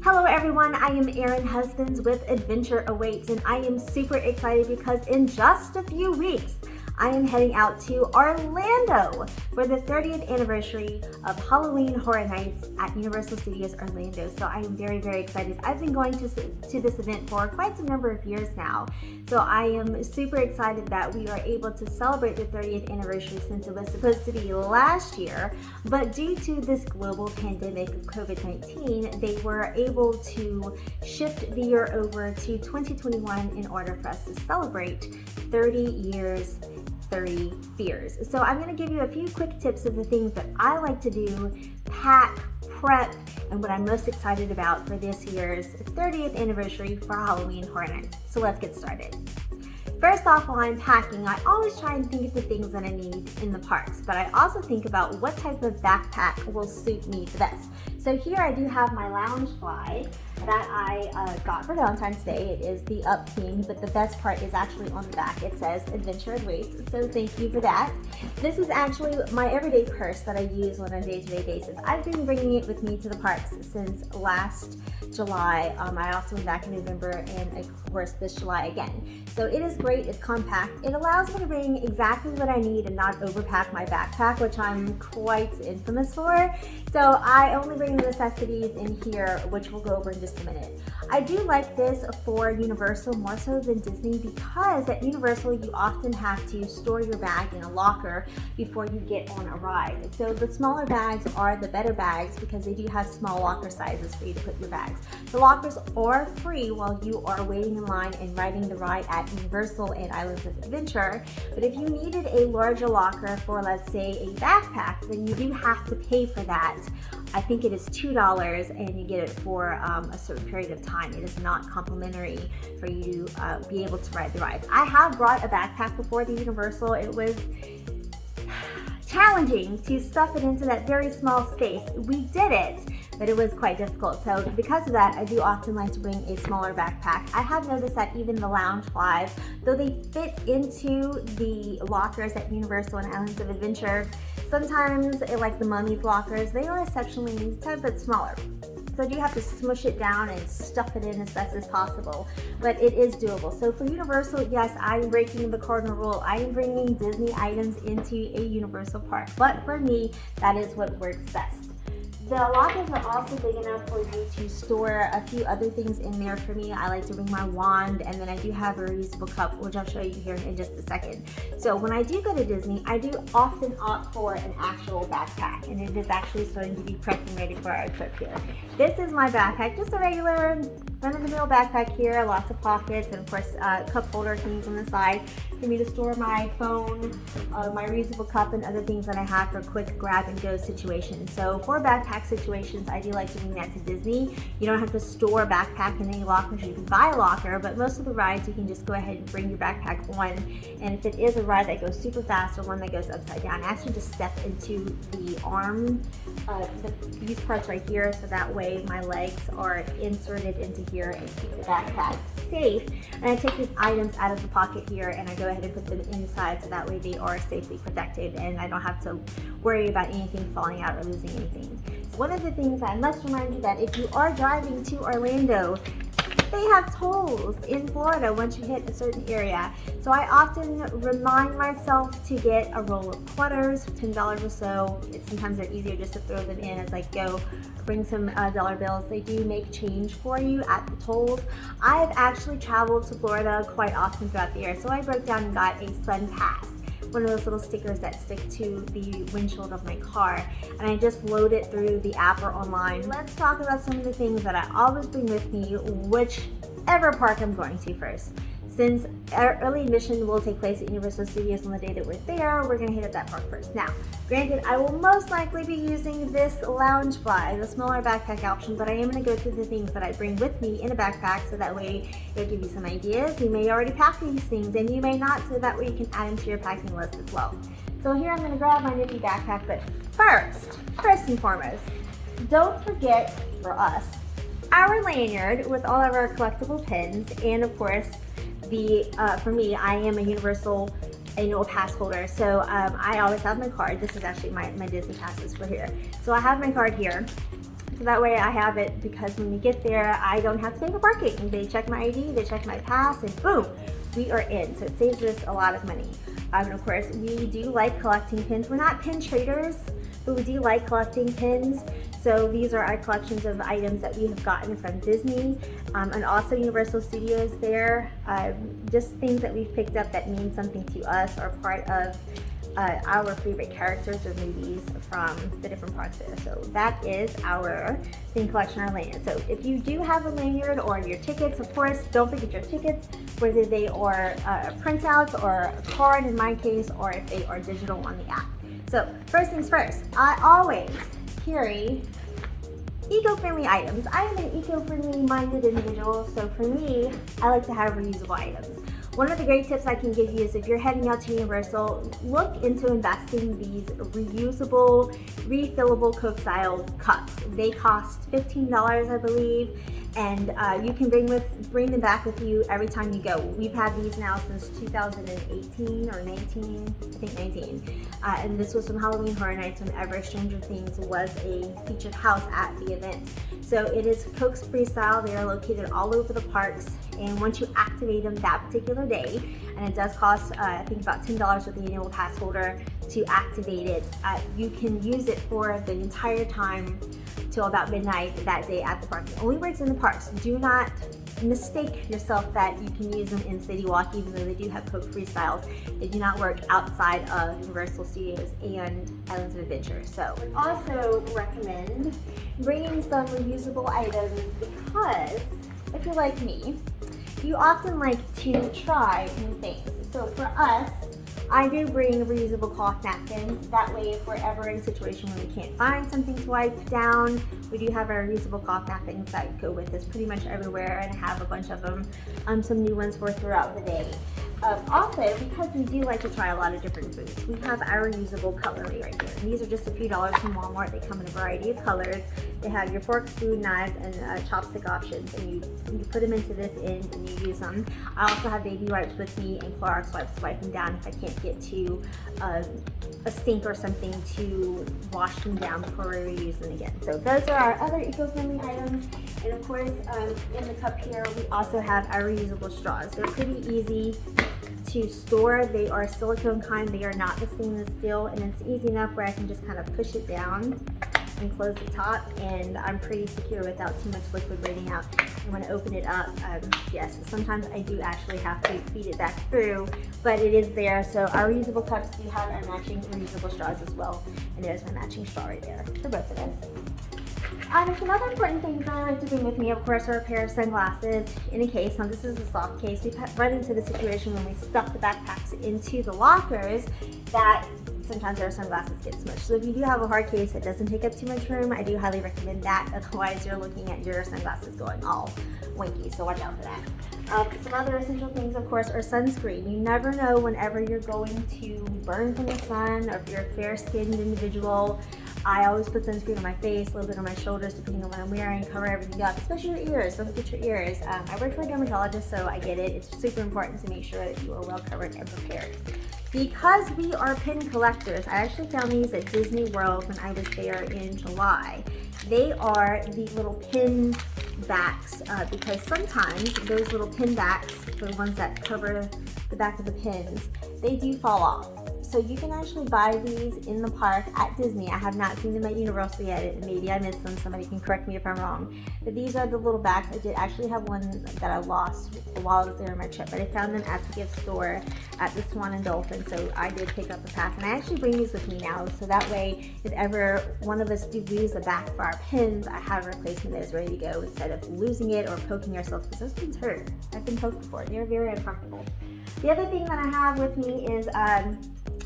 Hello everyone, I am Erin Husbands with Adventure Awaits, and I am super excited because in just a few weeks, I am heading out to Orlando for the 30th anniversary of Halloween Horror Nights at Universal Studios Orlando. So I am very, very excited. I've been going to this event for quite a number of years now. So I am super excited that we are able to celebrate the 30th anniversary since it was supposed to be last year. But due to this global pandemic of COVID-19, they were able to shift the year over to 2021 in order for us to celebrate 30 years 30 fears. So I'm going to give you a few quick tips of the things that I like to do, pack, prep, and what I'm most excited about for this year's 30th anniversary for Halloween Horror Nights. So let's get started. First off, while I'm packing, I always try and think of the things that I need in the parks, but I also think about what type of backpack will suit me the best. So here I do have my Loungefly that I got for Valentine's Day. It is the Up theme, but the best part is actually on the back. It says Adventure Awaits, so thank you for that. This is actually my everyday purse that I use on a day-to-day basis. I've been bringing it with me to the parks since last July. I also went back in November and of course this July again. So it is great, it's compact. It allows me to bring exactly what I need and not overpack my backpack, which I'm quite infamous for. So I only bring the necessities in here, which we'll go over in just a minute. I do like this for Universal more so than Disney because at Universal you often have to store your bag in a locker before you get on a ride. So the smaller bags are the better bags because they do have small locker sizes for you to put your bags. The lockers are free while you are waiting in line and riding the ride at Universal and Islands of Adventure. But if you needed a larger locker for, let's say, a backpack, then you do have to pay for that. I think it is $2 and you get it for a certain period of time. It is not complimentary for you to be able to ride the ride. I have brought a backpack before to Universal. It was challenging to stuff it into that very small space. We did it, but it was quite difficult. So because of that, I do often like to bring a smaller backpack. I have noticed that even the Loungeflies, though they fit into the lockers at Universal and Islands of Adventure, sometimes, like the Mummies lockers, they are exceptionally a bit smaller. So you have to smush it down and stuff it in as best as possible, but it is doable. So for Universal, yes, I'm breaking the cardinal rule. I am bringing Disney items into a Universal park, but for me, that is what works best. The lockers are also big enough for you to store a few other things in there. For me, I like to bring my wand, and then I do have a reusable cup, which I'll show you here in just a second. So when I do go to Disney, I do often opt for an actual backpack, and it is actually starting to be prepped and ready for our trip here. This is my backpack, just a regular run-of-the-mill backpack here, lots of pockets, and of course cup holder things on the side for me to store my phone, my reusable cup, and other things that I have for quick grab-and-go situations. So for backpack situations, I do like to bring that to Disney. You don't have to store a backpack in any lockers. You can buy a locker, but most of the rides you can just go ahead and bring your backpack on. And if it is a ride that goes super fast or one that goes upside down, actually just step into the arm, these parts right here, so that way my legs are inserted into here and keep the backpack safe. And I take the items out of the pocket here and I go ahead and put them inside so that way they are safely protected and I don't have to worry about anything falling out or losing anything. One of the things I must remind you that if you are driving to Orlando, they have tolls in Florida once you hit a certain area. So I often remind myself to get a roll of quarters, $10 or so. Sometimes they're easier just to throw them in as I go. Bring some dollar bills. They do make change for you at the tolls. I've actually traveled to Florida quite often throughout the year, so I broke down and got a Sun Pass, one of those little stickers that stick to the windshield of my car, and I just load it through the app or online. Let's talk about some of the things that I always bring with me, whichever park I'm going to first. Since our early admission will take place at Universal Studios on the day that we're there, we're gonna hit up that park first. Now, granted, I will most likely be using this Loungefly, the smaller backpack option, but I am gonna go through the things that I bring with me in a backpack so that way it'll give you some ideas. You may already pack these things and you may not, so that way you can add them to your packing list as well. So here I'm gonna grab my nifty backpack, but first and foremost, don't forget for us, our lanyard with all of our collectible pins, and of course, for me, I am a Universal annual pass holder, so I always have my card. This is actually my Disney passes for here. So I have my card here. So that way I have it, because when we get there, I don't have to pay for parking. They check my ID, they check my pass, and boom, we are in. So it saves us a lot of money. And of course, we do like collecting pins. We're not pin traders, but we do like collecting pins. So these are our collections of items that we have gotten from Disney and also Universal Studios there. Just things that we've picked up that mean something to us, or part of our favorite characters or movies from the different parks there. So that is our pin collection, our lanyard. So if you do have a lanyard or your tickets, of course, don't forget your tickets, whether they are printouts or a card in my case, or if they are digital on the app. So first things first, I always carry eco-friendly items. I am an eco-friendly minded individual, so for me, I like to have reusable items. One of the great tips I can give you is, if you're heading out to Universal, look into investing these reusable, refillable Coke style cups. They cost $15, I believe, and you can bring them back with you every time you go. We've had these now since 2018 or 19, I think 19. And this was from Halloween Horror Nights, whenever Stranger Things was a featured house at the event. So it is Coke Freestyle. They are located all over the parks, and once you activate them that particular day, and it does cost I think about $10 with the annual pass holder to activate it, you can use it for the entire time till about midnight that day at the park. It only works in the parks. Do not mistake yourself that you can use them in City Walk, even though they do have Coke Freestyles. They do not work outside of Universal Studios and Islands of Adventure. So I also recommend bringing some reusable items, because if you're like me, you often like to try new things. So for us, I do bring reusable cloth napkins. That way, if we're ever in a situation where we can't find something to wipe down, we do have our reusable cloth napkins that go with us pretty much everywhere, and have a bunch of them, some new ones for throughout the day. Also, because we do like to try a lot of different foods, we have our reusable cutlery right here. And these are just a few dollars from Walmart. They come in a variety of colors. They have your forks, spoon, knives, and chopstick options, and you put them into this end and you use them. I also have baby wipes with me and Clorox wipes to wipe them down if I can't get to a sink or something to wash them down before we reuse them again. So those are our other eco-friendly items. And of course, in the cup here, we also have our reusable straws. They're pretty easy to store. They are silicone kind. They are not the stainless steel, and it's easy enough where I can just kind of push it down and close the top, and I'm pretty secure without too much liquid raining out. And when I open it up, yes, sometimes I do actually have to feed it back through, but it is there. So our reusable cups do have our matching reusable straws as well, and there's my matching straw right there for both of us. Some other important things that I like to bring with me, of course, are a pair of sunglasses in a case. Now, this is a soft case. We've run into the situation when we stuff the backpacks into the lockers that sometimes our sunglasses get smushed. So if you do have a hard case that doesn't take up too much room, I do highly recommend that. Otherwise, you're looking at your sunglasses going all winky, so watch out for that. Some other essential things, of course, are sunscreen. You never know whenever you're going to burn from the sun, or if you're a fair-skinned individual. I always put sunscreen on my face, a little bit on my shoulders, depending on what I'm wearing, cover everything up, especially your ears. Don't forget your ears. I work for a dermatologist, so I get it. It's super important to make sure that you are well covered and prepared. Because we are pin collectors, I actually found these at Disney World when I was there in July. They are the little pin backs, because sometimes those little pin backs, the ones that cover the back of the pins, they do fall off. So you can actually buy these in the park at Disney. I have not seen them at Universal yet, and maybe I missed them. Somebody can correct me if I'm wrong. But these are the little bags. I did actually have one that I lost while I was there on my trip, but I found them at the gift store at the Swan and Dolphin, so I did pick up a pack. And I actually bring these with me now, so that way, if ever one of us do lose the back for our pins, I have a replacement that is ready to go, instead of losing it or poking ourselves, because those pins hurt. I've been poked before. They're very uncomfortable. The other thing that I have with me is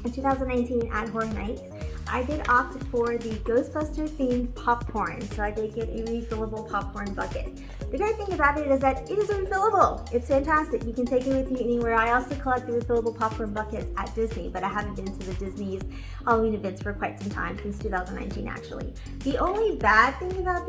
in 2019 at Horror Nights, I did opt for the Ghostbuster themed popcorn, so I did get a refillable popcorn bucket. The great thing about it is that it is refillable. It's fantastic. You can take it with you anywhere. I also collect the refillable popcorn buckets at Disney, but I haven't been to the Disney's Halloween events for quite some time, since 2019 actually. The only bad thing about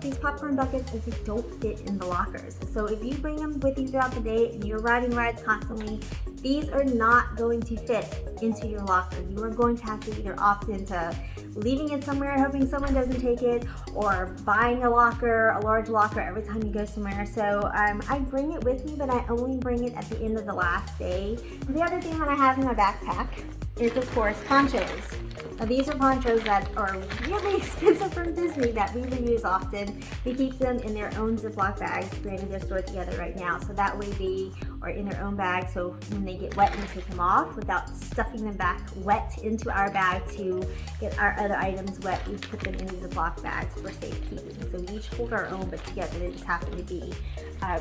these popcorn buckets is they don't fit in the lockers. So if you bring them with you throughout the day and you're riding rides constantly, these are not going to fit into your locker. You are going to have to either opt in into leaving it somewhere, hoping someone doesn't take it, or buying a locker, a large locker every time you go somewhere. So I bring it with me, but I only bring it at the end of the last day. The other thing that I have in my backpack is, of course, ponchos. Now, these are ponchos that are really expensive from Disney that we reuse often. We keep them in their own Ziploc bags. Granted, they're stored together right now, so that way they are in their own bag, so when they get wet, we take them off without stuffing them back wet into our bag to get our other items wet. We put them in these Ziploc bags for safekeeping. So we each hold our own, but together they just happen to be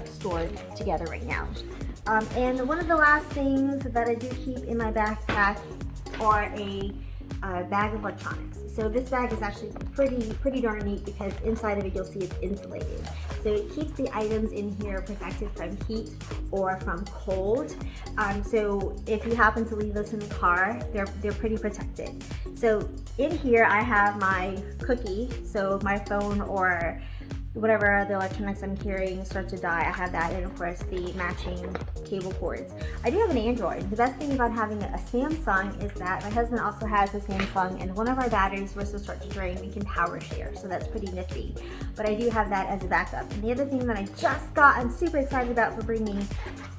stored together right now. And one of the last things that I do keep in my backpack are a bag of electronics. So this bag is actually pretty darn neat because inside of it you'll see it's insulated. So it keeps the items in here protected from heat or from cold. So if you happen to leave this in the car, they're pretty protected. So in here I have my cookie, so my phone or whatever the electronics I'm carrying start to die, I have that, and of course the matching cable cords. I do have an Android. The best thing about having a Samsung is that my husband also has a Samsung, and one of our batteries was to start to drain, we can power share, so that's pretty nifty. But I do have that as a backup. And the other thing that I just got, I'm super excited about for bringing,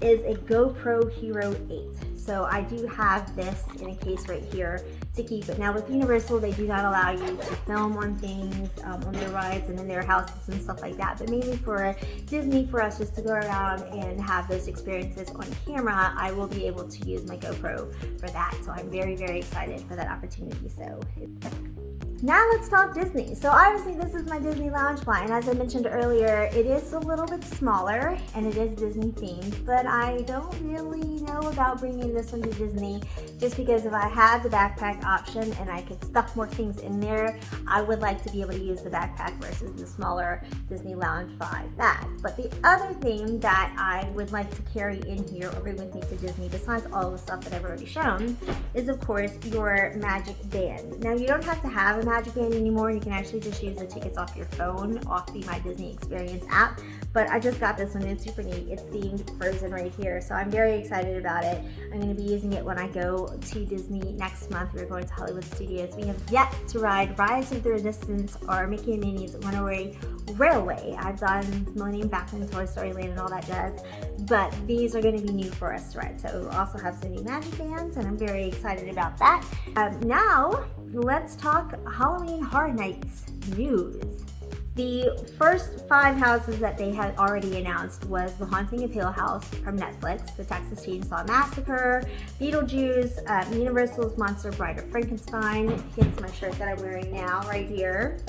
is a GoPro Hero 8. So I do have this in a case right here to keep it. Now with Universal, they do not allow you to film on things, on their rides and in their houses and stuff like that. But mainly for Disney, for us just to go around and have those experiences on camera, I will be able to use my GoPro for that. So I'm very, very excited for that opportunity. So now let's talk Disney. So obviously this is my Disney Loungefly, and as I mentioned earlier, it is a little bit smaller and it is Disney themed, but I don't really know about bringing this one to Disney just because if I had the backpack option and I could stuff more things in there, I would like to be able to use the backpack versus the smaller Disney Loungefly bag. But the other thing that I would like to carry in here or bring with me to Disney, besides all the stuff that I've already shown, is of course your Magic Band. Now you don't have to have a Magic Band anymore. You can actually just use the tickets off your phone, off the My Disney Experience app. But I just got this one, it's super neat. It's themed Frozen right here, so I'm very excited about it. I'm going to be using it when I go to Disney next month. We're going to Hollywood Studios. We have yet to ride Rise of the Resistance or Mickey and Minnie's Runaway Railway. I've done Millennium Falcon, Toy Story Land, and all that jazz, but these are going to be new for us to ride. So we'll also have some new Magic Bands, and I'm very excited about that. Now, let's talk Halloween Horror Nights news. The first 5 houses that they had already announced was The Haunting of Hill House from Netflix, The Texas Chainsaw Massacre, Beetlejuice, Universal's Monster Bride of Frankenstein, hence my shirt that I'm wearing now right here.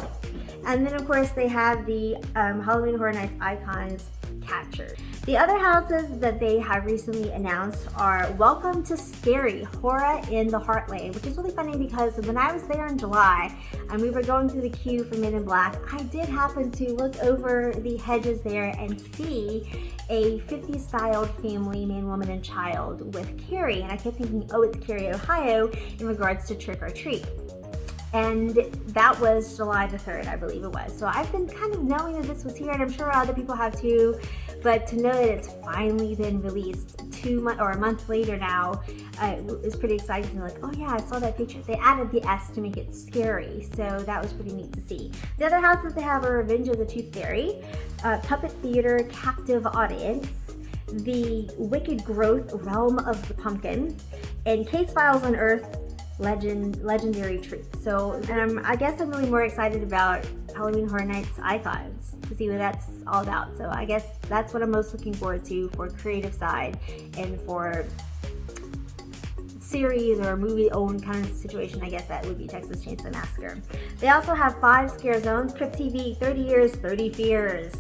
And then of course they have the Halloween Horror Nights Icons Captured. The other houses that they have recently announced are Welcome to Scary, Horror in the Heartland, which is really funny because when I was there in July and we were going through the queue for Men in Black, I did happen to look over the hedges there and see a 50s styled family, man, woman, and child with Carrie, and I kept thinking, oh, it's Carrie, Ohio, in regards to Trick or Treat. And that was July the 3rd, I believe it was. So I've been kind of knowing that this was here, and I'm sure other people have too, but to know that it's finally been released a month later now is pretty exciting. Like, oh yeah, I saw that picture. They added the S to make it scary, so that was pretty neat to see. The other houses they have are Revenge of the Tooth Fairy, Puppet Theater Captive Audience, The Wicked Growth Realm of the Pumpkin, and Case Files Unearthed Legendary Truth. So I guess I'm really more excited about Halloween Horror Nights Icons to see what that's all about. So I guess that's what I'm most looking forward to for creative side and for series or movie owned kind of situation. I guess that would be Texas Chainsaw Massacre. They also have 5 scare zones: Crypt TV, 30 Years, 30 Fears,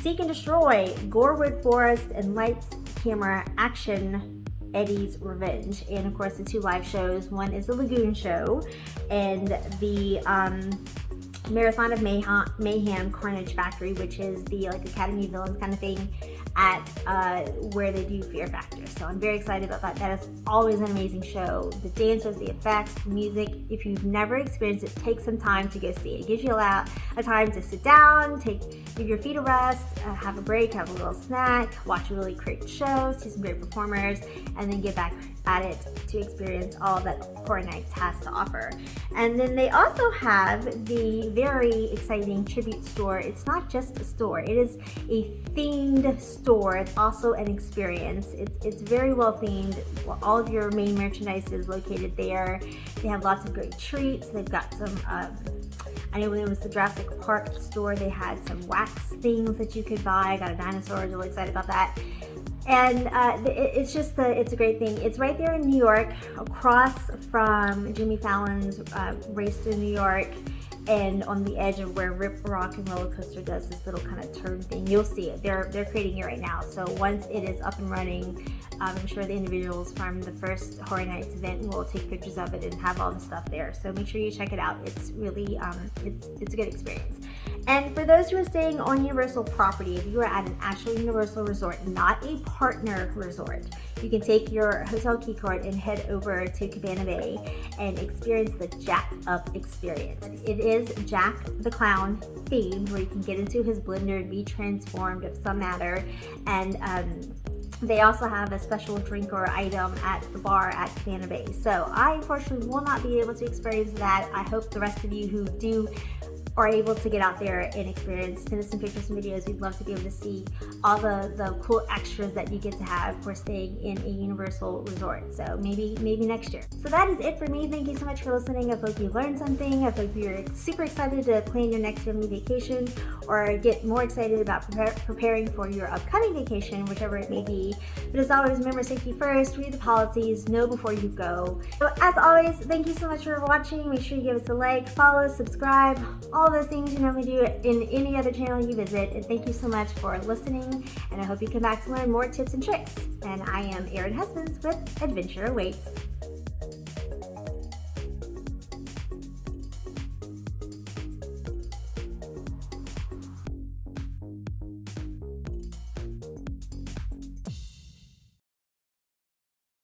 Seek and Destroy, Gorewood Forest, and Lights, Camera, Action, Eddie's Revenge. And of course the 2 live shows. One is the Lagoon Show and the Marathon of Mayhem Carnage Factory, which is the like Academy of Villains kind of thing at where they do Fear Factor. So I'm very excited about that. That is always an amazing show. The dancers, the effects, the music. If you've never experienced it, take some time to go see it. It gives you a time to sit down, give your feet a rest, have a break, have a little snack, watch a really great show, see some great performers, and then get back at it to experience all that Horror Nights has to offer. And then they also have the very exciting Tribute store. It's not just a store, it is a themed store. It's also an experience. It's very well themed. All of your main merchandise is located there. They have lots of great treats. They've got some I know when it was the Jurassic Park store, they had some wax things that you could buy. I got a dinosaur, really excited about that. And it's a great thing. It's right there in New York, across from Jimmy Fallon's Race to New York, and on the edge of where Rip Rock and Roller Coaster does this little kind of turn thing. You'll see it. They're creating it right now. So once it is up and running, I'm sure the individuals from the first Horror Nights event will take pictures of it and have all the stuff there. So make sure you check it out. It's really it's a good experience. And for those who are staying on Universal property, if you are at an actual Universal resort, not a partner resort, you can take your hotel key card and head over to Cabana Bay and experience the Jack Up experience. It is Jack the Clown themed, where you can get into his blender and be transformed of some matter. And they also have a special drink or item at the bar at Cabana Bay. So I unfortunately will not be able to experience that. I hope the rest of you who do are able to get out there and experience, send us some pictures and videos. We'd love to be able to see all the cool extras that you get to have for staying in a Universal resort. So maybe next year. So that is it for me. Thank you so much for listening. I hope you learned something. I hope you're super excited to plan your next family vacation, or get more excited about preparing for your upcoming vacation, whichever it may be. But as always, remember, safety first, read the policies, know before you go. So as always, thank you so much for watching. Make sure you give us a like, follow, subscribe, all those things you normally do in any other channel you visit. And thank you so much for listening, and I hope you come back to learn more tips and tricks. And I am Erin Husbands with Adventure Awaits.